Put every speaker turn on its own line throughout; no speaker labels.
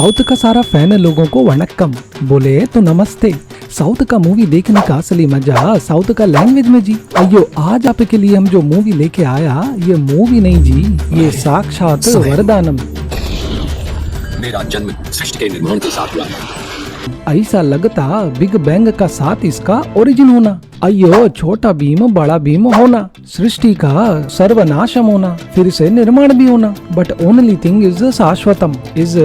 South का सारा fan लोगों को वणक्कम, बोले तो नमस्ते। साउथ का मूवी देखने का असली मजा साउथ का लैंग्वेज में जी। अयो आज आपके लिए हम जो मूवी लेके आया, ये मूवी नहीं जी, ये साक्षात वरदानम।
मेरा जन्म सृष्टि के निर्माण के साथ हुआ है।
ऐसा लगता बिग बैंग का साथ इसका ओरिजिन होना। अयो छोटा भीम बड़ा भीम होना, सृष्टि का सर्वनाशम होना, फिर से निर्माण भी होना। But only thing is Shashwatam is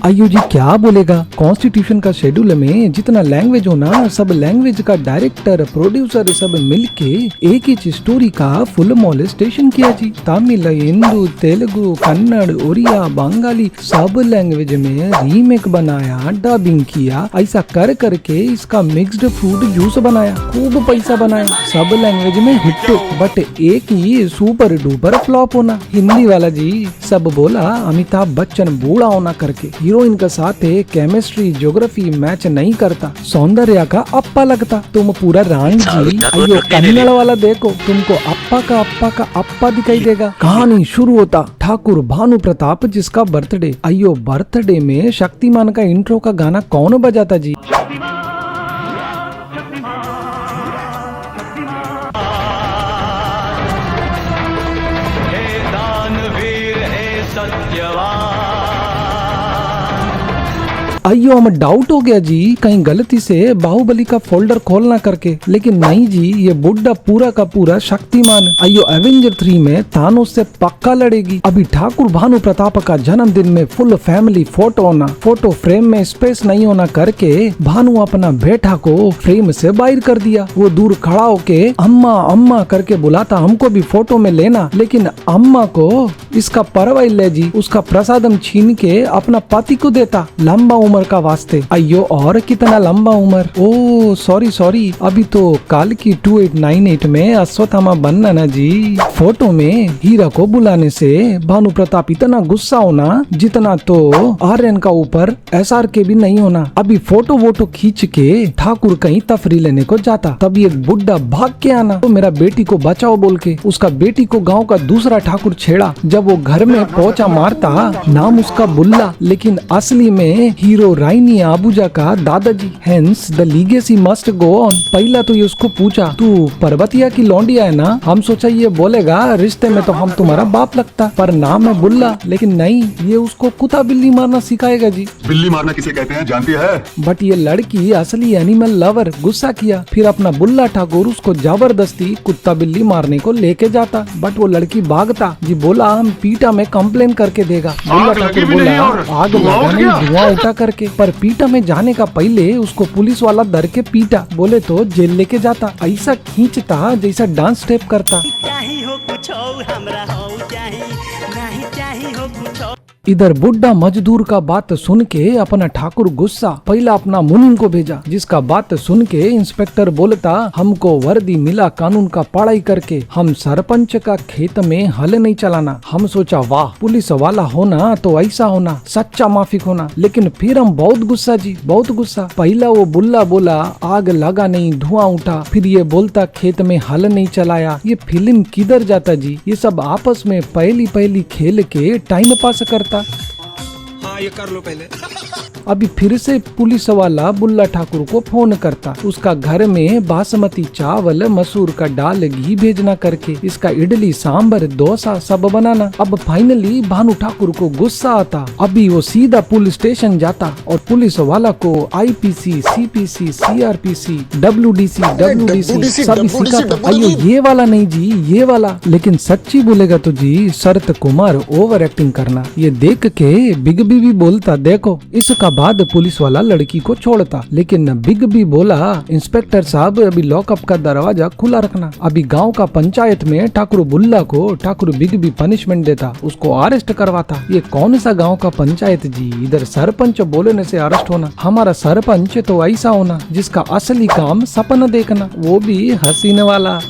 अयो जी क्या बोलेगा। कॉन्स्टिट्यूशन का शेड्यूल में जितना लैंग्वेज होना, सब लैंग्वेज का डायरेक्टर प्रोड्यूसर सब मिलके एक ही स्टोरी का फुल मॉलेस्टेशन किया जी। तमिल, हिंदू, तेलुगु, कन्नड़, उड़िया, बंगाली सब लैंग्वेज में रीमेक बनाया, डबिंग किया। ऐसा कर करके इसका मिक्स्ड फ्रूट जूस बनाया, खूब पैसा बनाया, सब लैंग्वेज में हिट। बट एक ही सुपर डुपर फ्लॉप होना, हिंदी वाला जी। सब बोला अमिताभ बच्चन बूढ़ा होना करके, हीरोइन का साथ केमिस्ट्री ज्योग्राफी मैच नहीं करता, सौंदर्य का अप्पा लगता। तुम पूरा रांड जी। अयो कन्नड़ वाला देखो, तुमको अप्पा का अप्पा दिखाई देगा। कहानी शुरू होता ठाकुर भानु प्रताप जिसका बर्थडे। अयो बर्थडे में शक्तिमान का इंट्रो का गाना कौन बजाता जी। अयो हमें डाउट हो गया जी, कहीं गलती से बाहुबली का फोल्डर खोलना करके, लेकिन नहीं जी, ये बुड्ढा पूरा का पूरा शक्तिमान। अयो एवेंजर 3 में थानोस से पक्का लड़ेगी। अभी ठाकुर भानु प्रताप का जन्मदिन में फुल फैमिली फोटो होना, फोटो फ्रेम में स्पेस नहीं होना करके भानु अपना बेटा को फ्रेम से बाहर कर दिया। वो दूर खड़ा होके अम्मा अम्मा करके बुलाता, हमको भी फोटो में लेना, लेकिन अम्मा को इसका परवाही ले जी, उसका प्रसादम छीन के अपना पति को देता लंबा उम्र का वास्ते। अयो और कितना लंबा उम्र। ओ सॉरी, अभी तो काल की 2898 में अश्वत्थामा बनना ना जी। फोटो में हीरा को बुलाने से भानु प्रताप इतना गुस्सा होना जितना तो आर्यन का ऊपर एसआर के भी नहीं होना। अभी फोटो वोटो खींच के ठाकुर कहीं तफरी लेने को जाता, तभी एक बुड्ढा भाग के आना, तो मेरा बेटी को बचाओ बोल के उसका बेटी को गांव का दूसरा ठाकुर छेड़ा। जब वो घर में पहुंचा मारता, नाम उसका बुल्ला, लेकिन असली में हीरो राइनी आबूजा का दादाजी। Hence the legacy must go on. पहला तो ये उसको पूछा, तू पर्वतिया की लौंडिया है ना। हम सोचा ये बोलेगा रिश्ते में तो हम तुम्हारा बाप लगता, पर नाम है बुल्ला, लेकिन नहीं, ये उसको कुत्ता बिल्ली मारना सिखाएगा जी।
बिल्ली मारना किसे कहते हैं जानती है?
बट ये लड़की असली एनिमल लवर, गुस्सा किया, फिर अपना बुल्ला ठाकुर उसको जबरदस्ती कुत्ता बिल्ली मारने को लेके जाता। बट वो लड़की भागता जी, बोला हम पीटा में कंप्लेन करके देगा। बुल्ला ठाकुर बोला आग लगा नहीं, धुआं उठा करके। पर पीटा में जाने का पहले उसको पुलिस वाला डर के पीटा, बोले तो जेल लेके जाता। ऐसा खींचता जैसा डांस स्टेप करता। इधर बुड्ढा मजदूर का बात सुन के अपना ठाकुर गुस्सा, पहला अपना मुनीम को भेजा, जिसका बात सुन के इंस्पेक्टर बोलता हमको वर्दी मिला कानून का पढ़ाई करके, हम सरपंच का खेत में हल नहीं चलाना। हम सोचा वाह, पुलिस वाला होना तो ऐसा होना, सच्चा माफिक होना। लेकिन फिर हम बहुत गुस्सा जी, बहुत गुस्सा। पहला वो बुल्ला बोला आग लगा नहीं, धुआं उठा, फिर ये बोलता खेत में हल नहीं चलाया। ये फिल्म किधर जाता जी। ये सब आपस में पहली खेल के टाइम पास करता।
हाँ ये कर लो पहले।
अभी फिर से पुलिस वाला बुल्ला ठाकुर को फोन करता, उसका घर में बासमती चावल मसूर का दाल घी भेजना करके, इसका इडली सांबर डोसा सब बनाना। अब फाइनली भानु ठाकुर को गुस्सा आता। अभी वो सीधा पुलिस स्टेशन जाता और पुलिस वाला को आईपीसी, सीपीसी, सीआरपीसी, डब्ल्यूडीसी सब सिखाता। अयो ये वाला नहीं जी, ये वाला। लेकिन सच्ची बोलेगा तो जी शरत कुमार ओवर एक्टिंग करना। ये देख के बिग बी भी बोलता देखो। इसका बाद पुलिस वाला लड़की को छोड़ता, लेकिन बिग बी बोला इंस्पेक्टर साहब अभी लॉकअप का दरवाजा खुला रखना। अभी गांव का पंचायत में ठाकुर बुल्ला को ठाकुर बिग बी पनिशमेंट देता, उसको अरेस्ट करवाता। ये कौन सा गांव का पंचायत जी, इधर सरपंच बोलने से अरेस्ट होना। हमारा सरपंच तो ऐसा होना जिसका असली काम सपना देखना, वो भी हसीन वाला।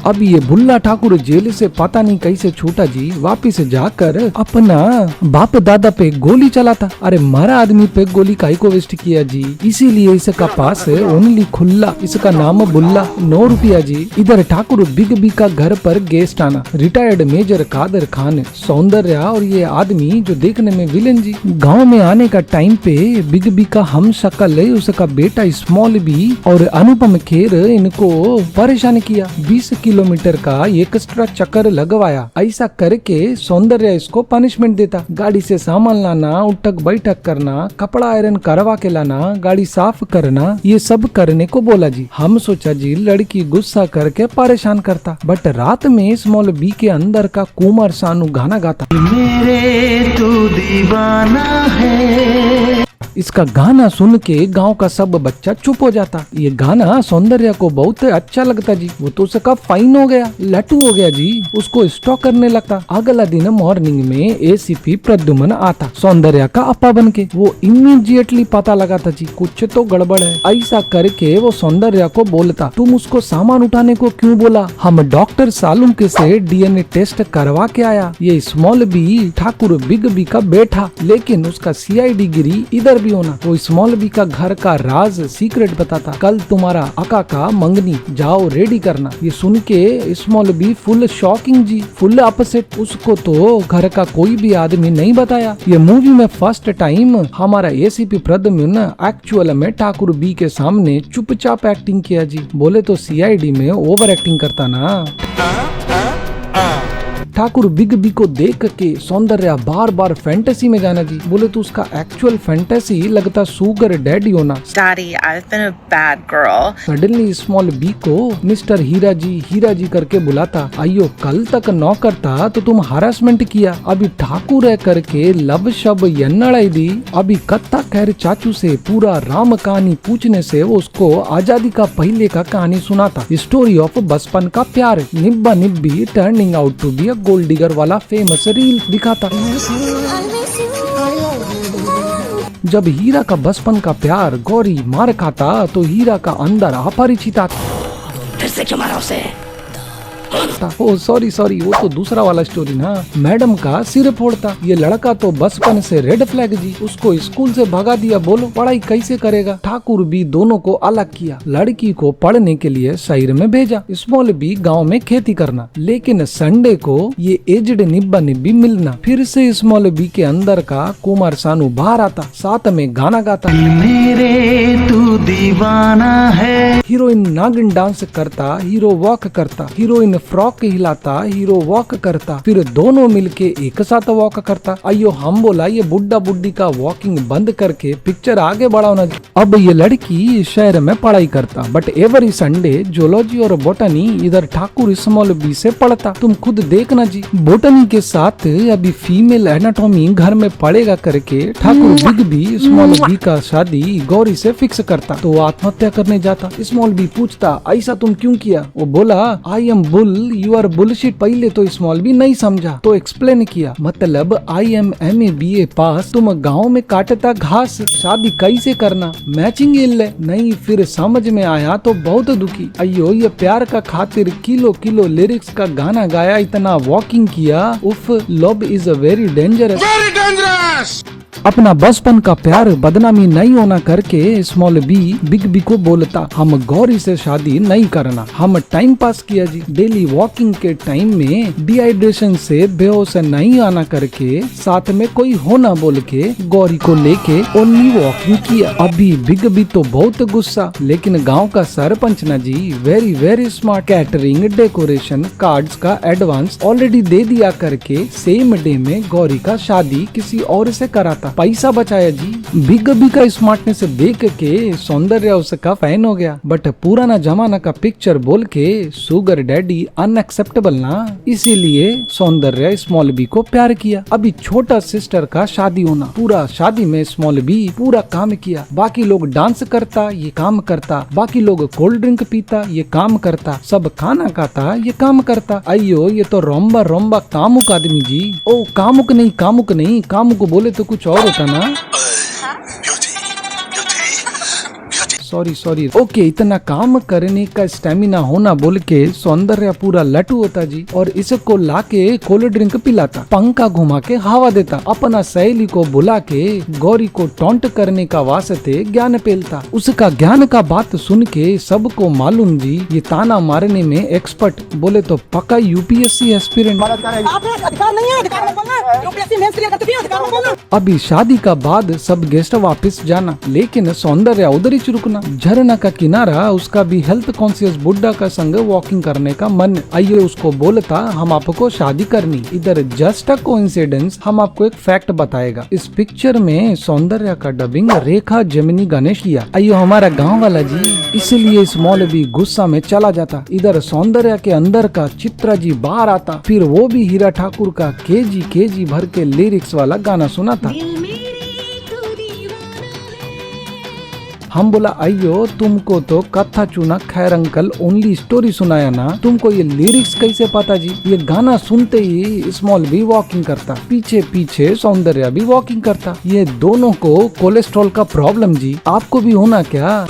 अब ये बुल्ला ठाकुर जेल से पता नहीं कैसे छूटा जी, वापिस जाकर अपना बाप दादा पे गोली चलाता। अरे मरा आदमी पे गोली काहे को वेस्ट किया जी, इसीलिए इसका पास ओनली खुल्ला, इसका नाम बुल्ला। 9 रुपया जी। इधर ठाकुर बिग बी का घर पर गेस्ट आना, रिटायर्ड मेजर कादर खान, सौंदर्य और ये आदमी जो देखने में विलेन जी। गाँव में आने का टाइम पे बिग बी का हम शक्ल उसका बेटा स्मॉल बी और अनुपम खेर इनको परेशान किया। 20 किलोमीटर का एक्स्ट्रा चक्कर लगवाया। ऐसा करके सौंदर्य इसको पनिशमेंट देता। गाड़ी से सामान लाना, उठक बैठक करना, कपड़ा आयरन करवा के लाना, गाड़ी साफ करना, ये सब करने को बोला जी। हम सोचा जी लड़की गुस्सा करके परेशान करता, बट रात में स्मॉल बी के अंदर का कुमार सानू गाना गाता। मेरे तू दीवाना है। इसका गाना सुन के गांव का सब बच्चा चुप हो जाता। ये गाना सौंदर्य को बहुत अच्छा लगता जी। वो तो उसका फाइन हो गया, लट्टू हो गया जी, उसको स्टॉक करने लगता। अगला दिन मॉर्निंग में एसीपी प्रद्युमन आता सौंदर्य का अपा बन के। वो इमीडिएटली पता लगाता जी कुछ तो गड़बड़ है। ऐसा करके वो सौंदर्य को बोलता, तुम उसको सामान उठाने को क्यों बोला? हम डॉक्टर सालुंके से डीएनए टेस्ट करवा के आया। ये small B Thakur big B का बेटा, लेकिन उसका सीआईडी गिरी इधर भी होना। वो स्मॉल बी का घर का राज सीक्रेट बताता। कल तुम्हारा अका का मंगनी, जाओ रेडी करना। ये सुन के स्मॉल बी फुल शॉकिंग जी, फुल अपसेट। उसको तो घर का कोई भी आदमी नहीं बताया। ये मूवी में फर्स्ट टाइम हमारा एसीपी प्रद्युमन एक्चुअल में ठाकुर बी के सामने चुपचाप एक्टिंग किया जी। बोले तो सीआईडी में ओवर एक्टिंग करता ना। ठाकुर बिग बी को देख के सौंदर्य बार बार फैंटेसी में जाना जी। बोले तो उसका एक्चुअल फैंटेसी लगता सुगर डैडी होना।
Daddy, I've been a bad girl.
Suddenly small B को मिस्टर हीरा जी करके बुलाता। आइयो कल तक नौकर था तो तुम हरासमेंट किया, अभी ठाकुर है करके लब शब यन्नड़ाई दी। अभी कत्ता खैर चाचू से पूरा राम कहानी पूछने से वो उसको आजादी का पहले का कहानी सुनाता। स्टोरी ऑफ बचपन का प्यार, निब्बा निब्बी turning out to be gold digger वाला फेमस रील दिखाता। जब हीरा का बचपन का प्यार गौरी मार खाता तो हीरा का अंदर अपरिचित आता।
फिर से क्यों मारा उसे?
ओ सॉरी वो तो दूसरा वाला स्टोरी ना। मैडम का सिर फोड़ता। ये लड़का तो बचपन से रेड फ्लैग जी, उसको स्कूल से भगा दिया। बोलो पढ़ाई कैसे करेगा? ठाकुर भी दोनों को अलग किया। लड़की को पढ़ने के लिए शहर में भेजा, स्मॉल बी गांव में खेती करना। लेकिन संडे को ये एजड निब्बा निब्बी मिलना। फिर से स्मॉल बी के अंदर का कुमार सानू बाहर आता, साथ में गाना गाता। मेरे तू दीवाना है। हीरोइन नागिन डांस करता, हीरो वॉक करता। हीरोइन फ्रॉक हिलाता, हीरो वॉक करता। फिर दोनों मिलके एक साथ वॉक करता। अयो हम बोला ये बुड्ढा बुड्ढी का वॉकिंग बंद करके पिक्चर आगे बढ़ाओ ना। अब ये लड़की शहर में पढ़ाई करता, बट एवरी संडे जूलॉजी और बोटनी इधर ठाकुर स्मॉल बी से पढ़ता। तुम खुद देखना जी, बोटनी के साथ अभी फीमेल एनाटॉमी घर में पढ़ेगा करके Thakur big B small B का शादी गौरी से फिक्स करता। तो वो आत्महत्या करने जाता। स्मॉल बी पूछता ऐसा तुम क्यों किया? वो बोला I am bull, you are bullshit. पहले तो स्मॉल बी नहीं समझा तो एक्सप्लेन किया, मतलब आई एम MA BA पास, तुम गाँव में काटता घास, शादी कैसे करना? मैचिंग इल नहीं। फिर समझ में आया तो बहुत दुखी। अयो ये प्यार का खातिर किलो किलो लिरिक्स का गाना गाया, इतना वॉकिंग किया। उफ, love is a very dangerous. अपना बचपन का प्यार बदनामी नहीं होना करके स्मॉल बी बिग बी को बोलता, हम गौरी से शादी नहीं करना। हम टाइम पास किया जी। डेली वॉकिंग के टाइम में डिहाइड्रेशन से बेहोश नहीं आना करके साथ में कोई होना बोल के गौरी को लेके ओनली वॉकिंग किया। अभी बिग बी तो बहुत गुस्सा, लेकिन गांव का सरपंच ना जी very very smart. Catering, decoration, cards का एडवांस ऑलरेडी दे दिया करके सेम डे में गौरी का शादी किसी और से कराता। पैसा बचाया जी। बिग बी का स्मार्टनेस देख के सौंदर्य उसका फैन हो गया, बट पुराना जमाना का पिक्चर बोल के सुगर डैडी अनएक्सेप्टेबल ना, इसीलिए सौंदर्य स्मॉल बी को प्यार किया। अभी छोटा सिस्टर का शादी होना, पूरा शादी में स्मॉल बी पूरा काम किया। बाकी लोग डांस करता, ये काम करता। बाकी लोग कोल्ड ड्रिंक पीता, ये काम करता। सब खाना खाता, ये काम करता। अयो ये तो रोम्बा रोम्बा कामुक आदमी जी। ओ कामुक नहीं, कामुक बोले तो कुछ और होता ना। सॉरी ओके, इतना काम करने का स्टेमिना होना बोल के सौंदर्य पूरा लटू होता जी और इसको लाके कोल्ड ड्रिंक पिलाता, पंखा घुमा के हवा देता, अपना सहेली को बुला के गौरी को टॉन्ट करने का वास्ते ज्ञान पेलता। उसका ज्ञान का बात सुन के सबको मालूम जी ये ताना मारने में एक्सपर्ट, बोले तो पक्का यूपीएससी एस्पिरेंट। अभी शादी का बाद सब गेस्ट वापस जाना, लेकिन सौंदर्य उधर ही रुकना। झरना का किनारा उसका भी हेल्थ कॉन्शियस बुड्ढा का संग वॉकिंग करने का मन। आइए उसको बोलता हम आपको शादी करनी। इधर जस्ट अ कोइंसिडेंस हम आपको एक फैक्ट बताएगा। इस पिक्चर में सौंदर्य का डबिंग रेखा जेमिनी गणेश किया। आइयो हमारा गाँव वाला जी, इसलिए इस मौलवी गुस्सा में चला जाता। इधर सौंदर्य के अंदर का चित्रा जी बाहर आता, फिर वो भी हीरा ठाकुर का केजी भर के लिरिक्स वाला गाना सुना था। हम बोला अयो तुमको तो कथा चुना, खैर अंकल ओनली स्टोरी सुनाया ना, तुमको ये लिरिक्स कैसे पता जी? ये गाना सुनते ही स्मॉल भी वॉकिंग करता, पीछे पीछे सौंदर्य भी वॉकिंग करता। ये दोनों को कोलेस्ट्रॉल का प्रॉब्लम जी, आपको भी होना क्या?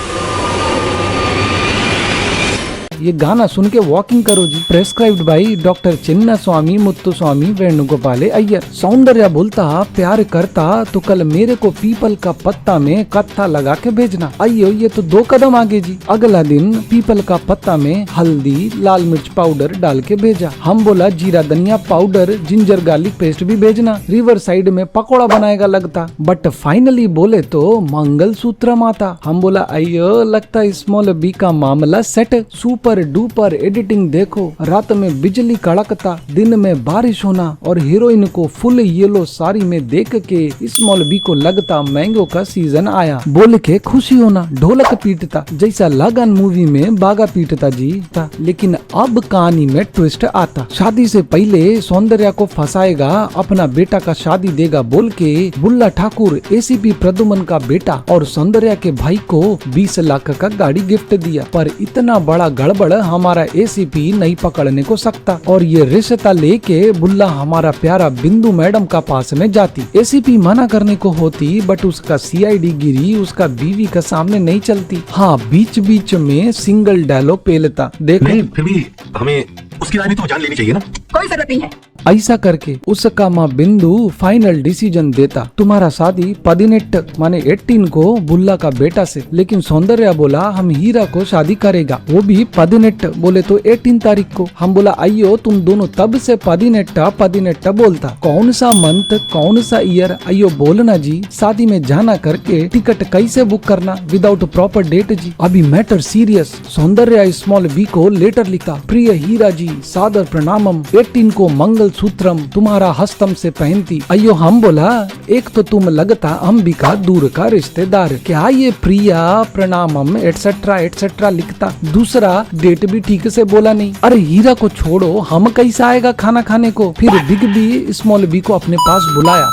ये गाना सुन के वॉकिंग करो जी। प्रेस्क्राइब्ड बाई डॉक्टर चिन्ना स्वामी मुत्तुस्वामी वेणुगोपाले अय्यर। सौंदर्य बोलता प्यार करता तो कल मेरे को पीपल का पत्ता में कत्था लगा के भेजना। अयो ये तो 2 कदम आगे जी। अगला दिन पीपल का पत्ता में हल्दी लाल मिर्च पाउडर डाल के भेजा। हम बोला जीरा धनिया पाउडर जिंजर गार्लिक पेस्ट भी भेजना, रिवर साइड में पकौड़ा बनाएगा लगता। बट फाइनली बोले तो मंगल सूत्र माता। हम बोला अयो लगता स्मॉल बी का मामला सेट। सुपर डुपर एडिटिंग देखो, रात में बिजली कड़कता, दिन में बारिश होना और हीरोइन को फुल येलो साड़ी में देख के स्मॉल बी को लगता मैंगो का सीजन आया, बोल के खुशी होना। ढोलक पीटता जैसा लगन मूवी में बागा पीटता जी था। लेकिन अब कहानी में ट्विस्ट आता। शादी से पहले सौंदर्य को फंसाएगा, अपना बेटा का शादी देगा बोल के बुल्ला ठाकुर एसीपी प्रद्युमन का बेटा और सौंदर्य के भाई को 20 लाख का गाड़ी गिफ्ट दिया। पर इतना बड़ा गड़बड़ हमारा एसीपी नहीं पकड़ने को सकता और ये रिश्ता लेके बुल्ला हमारा प्यारा बिंदु मैडम का पास में जाती। एसीपी मना करने को होती बट उसका सीआईडी गिरी उसका बीवी का सामने नहीं चलती। हाँ बीच बीच में सिंगल डायलॉग पेलता, देखो
नहीं फिर भी हमें उसकी राय भी तो जान लेनी चाहिए ना।
कोई जरूरत नहीं है।
ऐसा करके उसका माँ बिंदु फाइनल डिसीजन देता, तुम्हारा शादी 18 माने 18 को बुल्ला का बेटा से। लेकिन सौंदर्य बोला हम हीरा को शादी करेगा, वो भी 18 बोले तो 18 तारीख को। हम बोला अयो तुम दोनों तब से 18 बोलता, कौन सा मंथ कौन सा ईयर? अयो बोलना जी, शादी में जाना करके टिकट कैसे बुक करना विदाउट प्रॉपर डेट जी? अभी मैटर सीरियस। सौंदर्य स्मॉल बी को लेटर लिखा, प्रिय हीरा जी सादर प्रणामम, 18 को मंगल सूत्रम तुम्हारा हस्तम से पहनती। अयो हम बोला एक तो तुम लगता अंबिका दूर का रिश्तेदार, क्या ये प्रिया प्रणामम एटसेट्रा लिखता, दूसरा डेट भी ठीक से बोला नहीं। अरे हीरा को छोड़ो, हम कैसा आएगा खाना खाने को? फिर बिग बी स्मॉल बी को अपने पास बुलाया।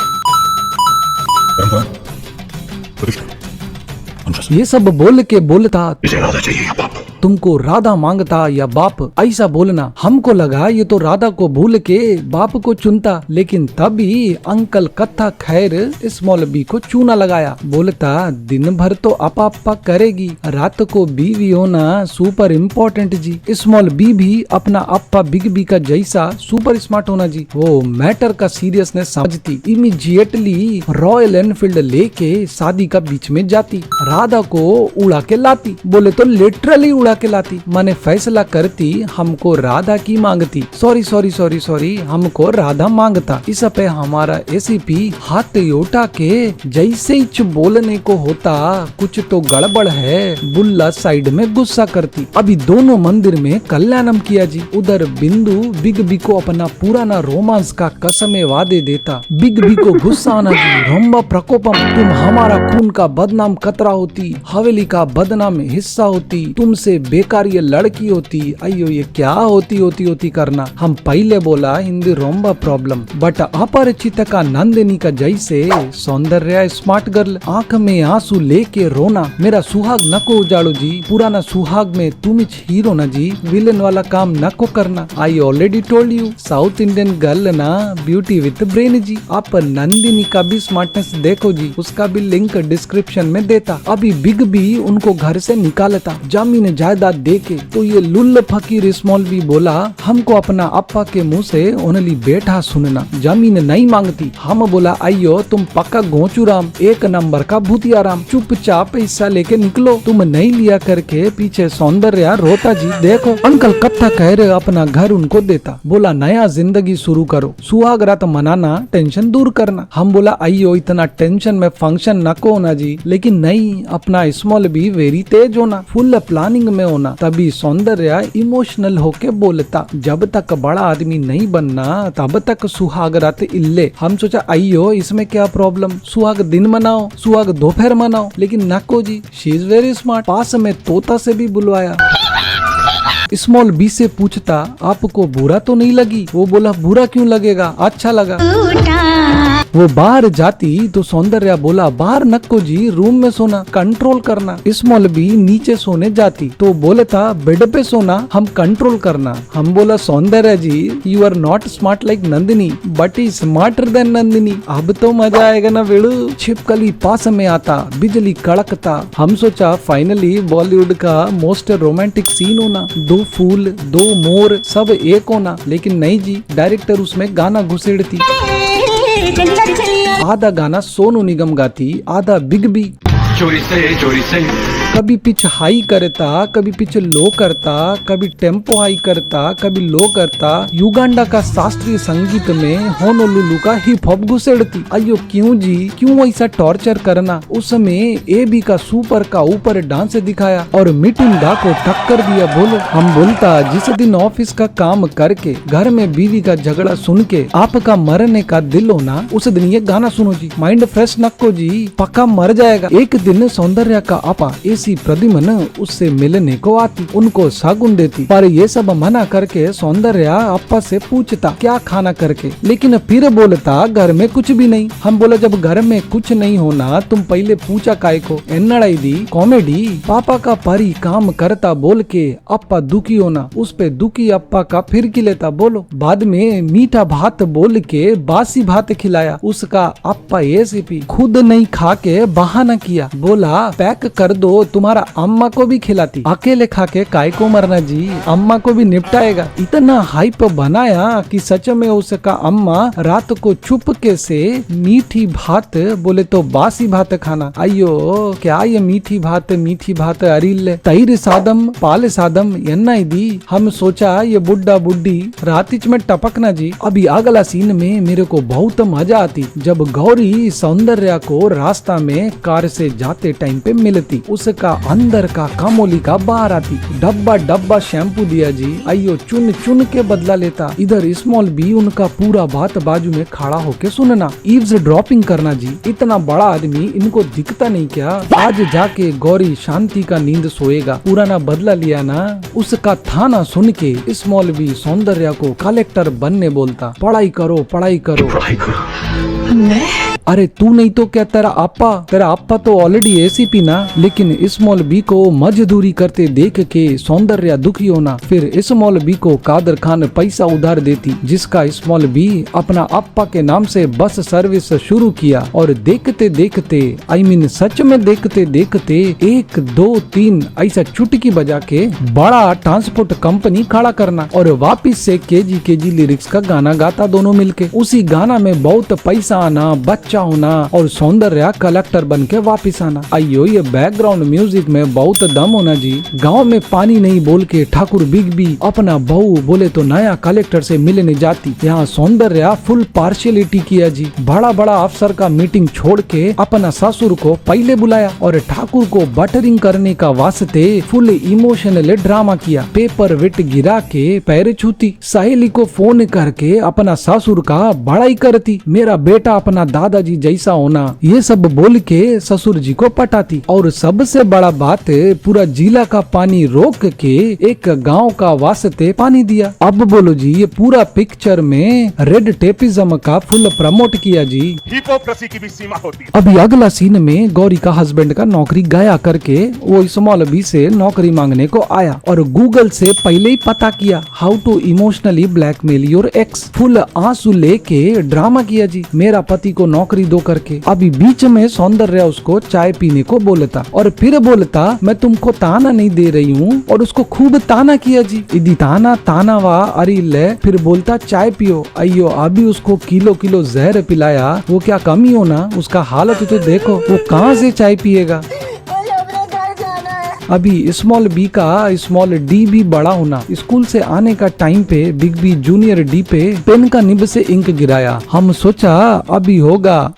ये सब बोल के बोलता
इसे राधा चाहिए या बाप?
तुमको राधा मांगता या बाप, ऐसा बोलना। हमको लगा ये तो राधा को भूल के बाप को चुनता, लेकिन तभी अंकल कत्था खैर स्मॉल बी को चूना लगाया। बोलता दिन भर तो अपा करेगी, रात को बीवी होना सुपर इम्पोर्टेंट जी। स्मॉल बी भी अपना अप्पा बिग बी का जैसा सुपर स्मार्ट होना जी। वो मैटर का सीरियसनेस समझती, इमीडिएटली रॉयल एनफील्ड लेके शादी का बीच में जाती, राधा को उड़ा के लाती। बोले तो लिटरली उड़ा के लाती, माने फैसला करती हमको राधा की मांगती। सॉरी हमको राधा मांगता। इस पे हमारा एसीपी हाथ उठा के जैसे ही बोलने को होता कुछ तो गड़बड़ है, बुल्ला साइड में गुस्सा करती। अभी दोनों मंदिर में कल्याणम किया जी। उधर बिंदु बिग बी को अपना पुराना रोमांस का कसमे वादे देता। बिग बी को गुस्सा आना जी, रंबा प्रकोपम, तुम हमारा खून का बदनाम कतरा होती, हवेली का बदनाम हिस्सा होती, तुमसे अबे बेकार ये लड़की होती, अयो ये क्या होती करना। हम पहले बोला हिंदी रोम्बा प्रॉब्लम, बट अपरिचित का नंदिनी का जैसे सौंदर्य स्मार्ट गर्ल, आंख में आंसू लेके रोना, मेरा सुहाग नको उजाड़ो जी, पुराना सुहाग में तुम हीरो ना जी, विलन वाला काम नको करना। I already told you, south Indian girl ना ब्यूटी विथ ब्रेन जी। आप नंदिनी का भी स्मार्टनेस देखो जी, उसका भी लिंक डिस्क्रिप्शन में देता। अभी बिग भी उनको घर से निकालता जमीन जायदाद देके, तो ये लुल्ल फकीर स्मॉल भी बोला हमको अपना अप्पा के मुंह से ओनली बेटा सुनना, जमीन नहीं मांगती। हम बोला अयो तुम पक्का गोचूराम, एक नंबर का भूतियाराम, चुपचाप हिस्सा लेके निकलो, तुम नहीं लिया करके पीछे सौंदर्य रोता जी। देखो अंकल कब तक कह रहे अपना घर उनको देता, बोला नया जिंदगी शुरू करो, सुहाग रात मनाना, टेंशन दूर करना। हम बोला अयो इतना टेंशन में फंक्शन नको होना जी, लेकिन नहीं, अपना स्मॉल भी वेरी तेज होना, फुल प्लानिंग में होना। तभी सौंदर्य इमोशनल होके बोलता जब तक बड़ा आदमी नहीं बनना तब तक सुहाग रात इल्ले। हम सोचा अयो इसमें क्या प्रॉब्लम, सुहाग दिन मनाओ, सुहाग दोपहर मनाओ, लेकिन नको जी, शी इज वेरी स्मार्ट। पास में तोता से भी बुलवाया। स्मॉल बी से पूछता आपको बुरा तो नहीं लगी, वो बोला बुरा क्यों लगेगा, अच्छा लगा। वो बाहर जाती तो सौंदर्य बोला बाहर नको जी, रूम में सोना, कंट्रोल करना। स्मॉल बी नीचे सोने जाती तो बोले था बेड पे सोना, हम कंट्रोल करना। हम बोला Saundarya ji you are not smart like Nandini but ई स्मार्टर देन नंदिनी। अब तो मजा आएगा ना बेड़ू। छिपकली पास में आता, बिजली कड़कता। हम सोचा फाइनली बॉलीवुड का मोस्ट रोमांटिक सीन होना, दो फूल दो मोर सब एक होना, लेकिन नहीं जी, डायरेक्टर उसमें गाना घुसेड़ती। आधा गाना सोनू निगम गाती, आधा बिग बी।
चोरी से
कभी पिच हाई करता, कभी पिच लो करता, कभी टेम्पो हाई करता, कभी लो करता। युगांडा का शास्त्रीय संगीत में होनोलुलु का हिप हॉप घुसेड़ती। अयो क्यों जी, क्यों ऐसा टॉर्चर करना। उसमें ए बी का सुपर का ऊपर डांस दिखाया और मिटिंगा को टक्कर दिया। बोलो हम बोलता जिस दिन ऑफिस का काम करके घर में बीवी का झगड़ा सुन के आपका मरने का दिल हो ना, उस दिन ये गाना सुनो जी, माइंड फ्रेश नक्को जी, पक्का मर जाएगा। एक दिन सौंदर्य का आपा प्रद्युम्न उससे मिलने को आती, उनको सागुन देती, पर ये सब मना करके सौंदर्य अप्पा से पूछता क्या खाना करके, लेकिन फिर बोलता घर में कुछ भी नहीं। हम बोला जब घर में कुछ नहीं होना तुम पहले पूछा काय को। एन्नड़ाई दी कॉमेडी, पापा का परी काम करता बोल के अप्पा दुखी होना, उस पे दुखी अप्पा का फिर लेता। बोलो बाद में मीठा भात बोल के बासी भात खिलाया, उसका अप्पा एसीपी खुद नहीं खा के बहाना किया, बोला पैक कर दो, तुम्हारा अम्मा को भी खिलाती, अकेले खा के काय को मरना जी, अम्मा को भी निपटाएगा। इतना हाइप बनाया कि सच में उसका अम्मा रात को चुपके से मीठी भात बोले तो बासी भात खाना। अयो क्या ये मीठी भात अरिल तैर सादम पाल सादम एन्ना दी। हम सोचा ये बुड्ढा बुड्ढी रातिच में टपकना जी। अभी अगला सीन में मेरे को बहुत मजा आती जब गौरी सौंदर्य को रास्ता में कार से जाते टाइम पे मिलती, उसका अंदर का कामोली का बाहर आती, डब्बा डब्बा शैम्पू दिया जी। अयो चुन चुन के बदला लेता। इधर स्मॉल बी उनका पूरा बात बाजू में खड़ा होके सुनना, ईव्स ड्रॉपिंग करना जी। इतना बड़ा आदमी इनको दिखता नहीं क्या। आज जाके गौरी शांति का नींद सोएगा, पुराना बदला लिया ना। उसका थाना सुन के स्मॉल बी सौंदर्य को कलेक्टर बनने बोलता, पढ़ाई करो पढ़ाई करो। अरे तू नहीं तो क्या तेरा अप्पा तो ऑलरेडी एसीपी ना। लेकिन स्मॉल बी को मजदूरी करते देख के सौंदर्य दुखी होना। फिर स्मॉल बी को कादर खान पैसा उधार देती, जिसका स्मॉल बी अपना अप्पा के नाम से बस सर्विस शुरू किया। और देखते देखते सच में देखते देखते 1 2 3 ऐसा चुटकी बजा के बड़ा ट्रांसपोर्ट कंपनी खड़ा करना और वापिस से केजी लिरिक्स का गाना गाता दोनों मिलके। उसी गाना में बहुत पैसा आना, बच्चा होना और सौंदर्य कलेक्टर बन के वापिस आना। अयो ये बैकग्राउंड म्यूजिक में बहुत दम होना जी। गांव में पानी नहीं बोल के ठाकुर बिग बी अपना बहू बोले तो नया कलेक्टर से मिलने जाती। यहाँ सौंदर्य फुल पार्शियलिटी किया जी। बड़ा बड़ा अफसर का मीटिंग छोड़ के अपना ससुर को पहले बुलाया और ठाकुर को बटरिंग करने का वास्ते फुल इमोशनल ड्रामा किया। पेपर वेट गिरा के पैर छूती, सहेली को फोन करके अपना ससुर का बड़ाई करती। मेरा बेटा अपना दादाजी पिताजी जैसा होना, ये सब बोल के ससुर जी को पटाती। और सबसे बड़ा बात, पूरा जिला का पानी रोक के एक गांव का वास्ते पानी दिया। अब बोलो जी, ये पूरा पिक्चर में रेड टेपिज्म का फुल प्रमोट किया जी।
हिपोक्रेसी की भी सीमा होती है।
अभी अगला सीन में गौरी का हस्बैंड का नौकरी गया करके वो स्मॉल बी से नौकरी मांगने को आया और गूगल से पहले ही पता किया how to emotionally blackmail your ex. Full आंसू लेके ड्रामा किया जी, मेरा पति को नौकरी दो करके। अभी बीच में सौंदर्य उसको चाय पीने को बोलता और फिर बोलता मैं तुमको ताना नहीं दे रही हूँ, और उसको खूब ताना किया जी। इदी ताना ताना वा अरे ले, फिर बोलता चाय पियो। अयो अभी उसको किलो किलो जहर पिलाया, वो क्या कमी हो ना, उसका हालत तो देखो, वो कहाँ से चाय पिएगा। अभी स्मॉल बी का स्मॉल डी भी बड़ा होना। स्कूल से आने का टाइम पे बिग बी जूनियर डी पे पेन का निब से इंक गिराया। हम सोचा अभी होगा,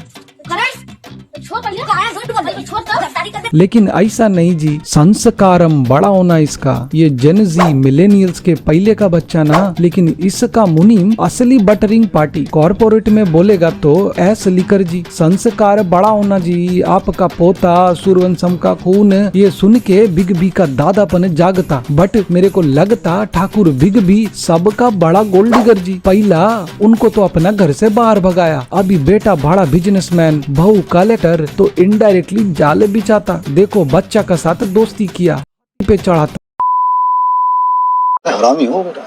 लेकिन ऐसा नहीं जी। संस्कारम बड़ा होना इसका। ये जेनजी मिलेनियल्स के पहले का बच्चा ना, लेकिन इसका मुनीम असली बटरिंग पार्टी। कॉर्पोरेट में बोलेगा तो एस लिकर जी। संस्कार बड़ा होना जी। आपका पोता सूर्यवंशम का खून, ये सुन के बिग बी का दादापन जागता। बट मेरे को लगता ठाकुर बिग बी सबका बड़ा गोल्ड डिगर जी। पहला उनको तो अपना घर से बाहर भगाया, अभी बेटा बड़ा बिजनेसमैन, बहू कलेक्टर, तो इनडायरेक्टली जाल बिछाता। देखो बच्चा का साथ दोस्ती किया, पे चढ़ाता।
हरामी हो बेटा।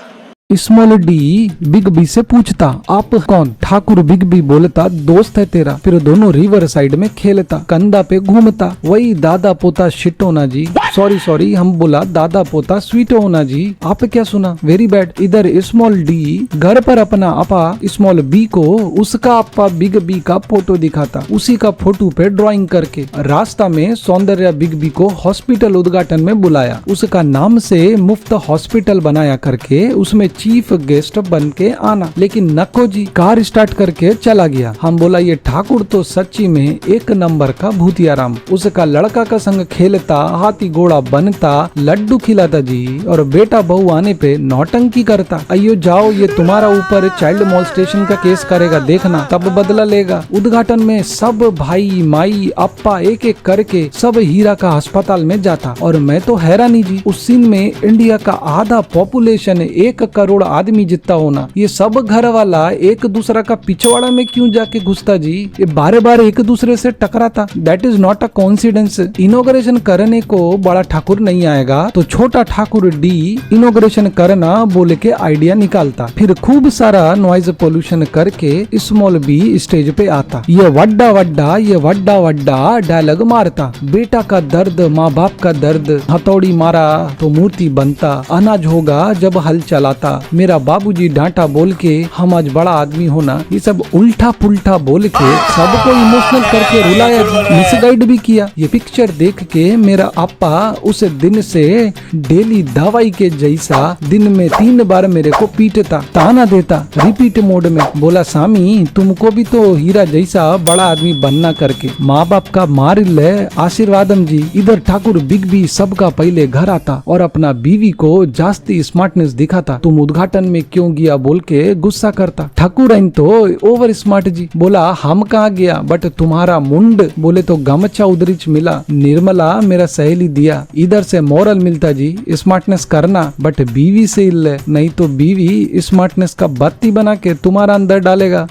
स्मॉल डी बिग बी से पूछता आप कौन? ठाकुर बिग बी बोलता दोस्त है तेरा। फिर दोनों रिवर साइड में खेलता, कंधा पे घूमता। वही दादा पोता शिट होना जी। सॉरी हम बोला दादा पोता स्वीट होना जी। आप क्या सुना? Very bad. इधर स्मॉल डी घर पर अपना अपा स्मॉल बी को उसका अपा बिग बी का फोटो दिखाता, उसी का फोटो पे ड्राइंग करके। रास्ता में सौंदर्य बिग बी को हॉस्पिटल उद्घाटन में बुलाया, उसका नाम से मुफ्त हॉस्पिटल बनाया करके उसमें चीफ गेस्ट बन के आना। लेकिन नको जी, कार स्टार्ट करके चला गया। हम बोला ये ठाकुर तो सच्ची में एक नंबर का भूतियाराम। उसका लड़का का संग खेलता, हाथी घोड़ा बनता, लड्डू खिलाता जी, और बेटा बहू आने पे नौटंकी करता। अयो जाओ, ये तुम्हारा ऊपर चाइल्ड मोलेस्टेशन का केस करेगा, देखना तब बदला लेगा। उद्घाटन में सब भाई माई अप्पा एक एक करके सब हीरा का अस्पताल में जाता। और मैं तो हैरानी जी, उस सीन में इंडिया का आधा पॉपुलेशन 1 करोड़ आदमी जितना होना, ये सब घर वाला एक दूसरा का पिछवाड़ा में क्यों जाके घुसता जी? ये बारे बारे एक दूसरे से टकराता। That is not a coincidence. Inauguration करने को बड़ा ठाकुर नहीं आएगा तो छोटा ठाकुर डी इनॉग्रेशन करना बोले के आइडिया निकालता। फिर खूब सारा नॉइज पोल्यूशन करके स्मॉल बी स्टेज पे आता। ये वड्डा डायलॉग मारता। बेटा का दर्द, माँ बाप का दर्द, हथौड़ी मारा तो मूर्ति बनता, अनाज होगा जब हल चलाता, मेरा बाबूजी डांटा बोल के हम आज बड़ा आदमी होना। ये सब उल्टा पुल्टा बोल के सबको इमोशनल करके रुलाया, मिसगाइड भी किया। ये पिक्चर देख के मेरा अप्पा उस दिन से डेली दवाई के जैसा दिन में 3 बार मेरे को पीटता, ताना देता रिपीट मोड में। बोला सामी तुमको भी तो हीरा जैसा बड़ा आदमी बनना करके। माँ बाप का मार ले आशीर्वादम जी। इधर ठाकुर बिग बी सबका पहले घर आता और अपना बीवी को जास्ती स्मार्टनेस दिखाता। तुम उद्घाटन में क्यों गया बोल के गुस्सा करता। ठाकुर तो ओवर स्मार्ट जी। बोला हम कहाँ गया, बट तुम्हारा मुंड बोले तो गमछा उधरिच मिला, निर्मला मेरा सहेली दिया। इधर से मोरल मिलता जी, स्मार्टनेस करना बट बीवी से इल्ले, नहीं तो बीवी स्मार्टनेस का बत्ती बना के तुम्हारा अंदर डालेगा।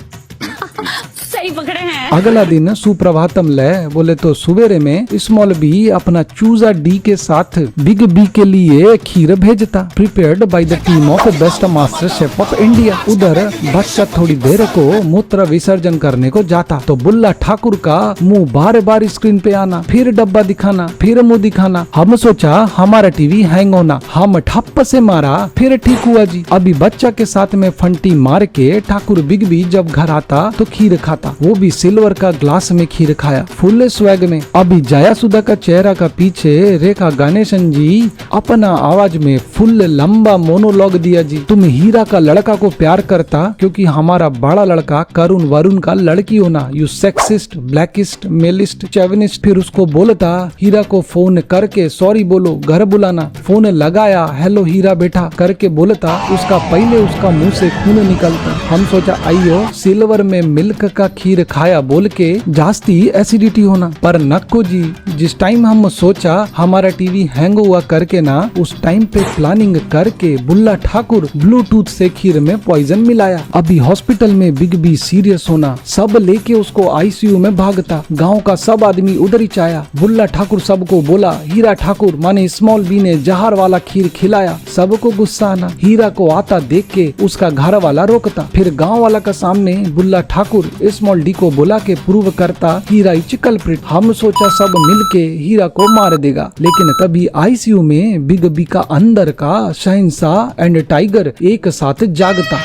सही पकड़े हैं।
अगला दिन सुप्रभातम ले बोले तो सवेरे में स्मॉल बी अपना चूजा डी के साथ बिग बी के लिए खीर भेजता, prepared by the team of best master chef of India. उधर बच्चा थोड़ी देर को मूत्र विसर्जन करने को जाता तो बुल्ला ठाकुर का मुंह बार बार स्क्रीन पे आना, फिर डब्बा दिखाना, फिर मुंह दिखाना। हम सोचा हमारा टीवी हैंग होना, हम ठप्प से मारा, फिर ठीक हुआ जी। अभी बच्चा के साथ में फंटी मार के ठाकुर बिग बी जब घर आता तो खीर खाता, वो भी सिल्वर का ग्लास में खीर खाया, फुल स्वैग में। अभी जया सुधा का चेहरा का पीछे रेखा गणेशन जी अपना आवाज में फुल लंबा मोनोलॉग दिया जी। तुम हीरा का लड़का को प्यार करता क्योंकि हमारा बड़ा लड़का करुण वरुण का लड़की होना। You sexist, blackist, maleist, chauvinist. फिर उसको बोलता हीरा को फोन करके सॉरी बोलो, घर बुलाना। फोन लगाया, हेलो हीरा बेटा करके बोलता, उसका पहले उसका मुंह से खून निकलता। हम सोचा आइयो सिल्वर में मिल्क का खीर खाया बोल के जास्ती एसिडिटी होना। पर नक्को जी, जिस टाइम हम सोचा हमारा टीवी हैंग हुआ करके ना, उस टाइम पे प्लानिंग करके बुल्ला ठाकुर ब्लूटूथ से खीर में पॉइजन मिलाया। अभी हॉस्पिटल में बिग बी सीरियस होना, सब लेके उसको आईसीयू में भागता। गांव का सब आदमी उधर ही चाया। बुल्ला ठाकुर सबको बोला हीरा ठाकुर माने स्मॉल बी ने जहर वाला खीर खिलाया। सबको गुस्सा आना। हीरा को आता देख के उसका घर वाला रोकता। फिर गांव वाला का सामने बुल्ला ठाकुर स्मॉल डी को बुला के प्रूव करता हीरा ही कल्प्रिट। हम सोचा सब मिलके हीरा को मार देगा, लेकिन तभी आईसीयू में बिग बी का अंदर का शहंशाह एंड टाइगर एक साथ जागता,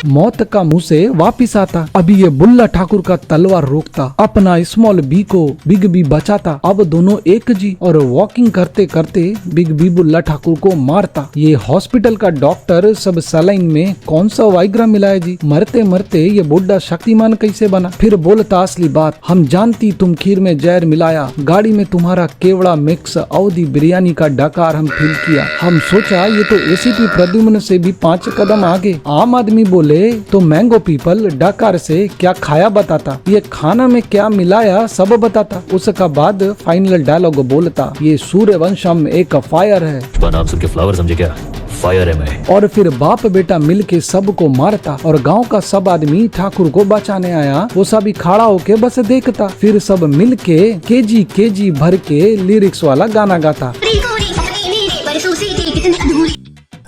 मौत का मुंह से वापिस आता। अभी ये बुल्ला ठाकुर का तलवार रोकता, अपना स्मॉल बी को बिग बी बचाता। अब दोनों एक जी और वॉकिंग करते करते बिग बी बुल्ला ठाकुर को मारता। ये हॉस्पिटल का डॉक्टर सब सलाइन में कौन सा वाइग्रा मिलाया जी, मरते मरते ये बुड्ढा शक्तिमान कैसे बना। फिर बोलता असली बात, हम जानती तुम खीर में जहर मिलाया, गाड़ी में तुम्हारा केवड़ा मिक्स अवधि बिरयानी का डकार हम फील किया। हम सोचा ये तो एसीपी प्रद्युम्न से भी 5 कदम आगे। आम आदमी बोले तो मैंगो पीपल डकार से क्या खाया बताता, ये खाना में क्या मिलाया सब बताता। उसका बाद फाइनल डायलॉग बोलता ये सूर्यवंशम एक फायर है।
नाम सुन के फ्लावर समझे क्या, फायर है मैं। और
फिर बाप बेटा मिलके सबको मारता और गांव का सब आदमी ठाकुर को बचाने आया। वो सभी खड़ा होके बस देखता। फिर सब मिलके केजी भर के लिरिक्स वाला गाना गाता।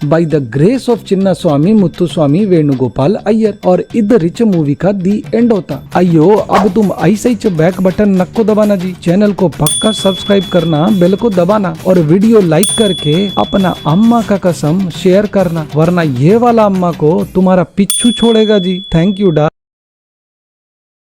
बाय द ग्रेस ऑफ चिन्ना स्वामी मुत्तुस्वामी वेणुगोपाल अय्यर। और इधर रिच मूवी का दी एंड होता। अयो अब तुम ऐसे ही बैक बटन नक्को दबाना जी, चैनल को पक्का सब्सक्राइब करना, बेल को दबाना और वीडियो लाइक करके अपना अम्मा का कसम शेयर करना, वरना ये वाला अम्मा को तुम्हारा पिच्छू छोड़ेगा जी। थैंक यू डा।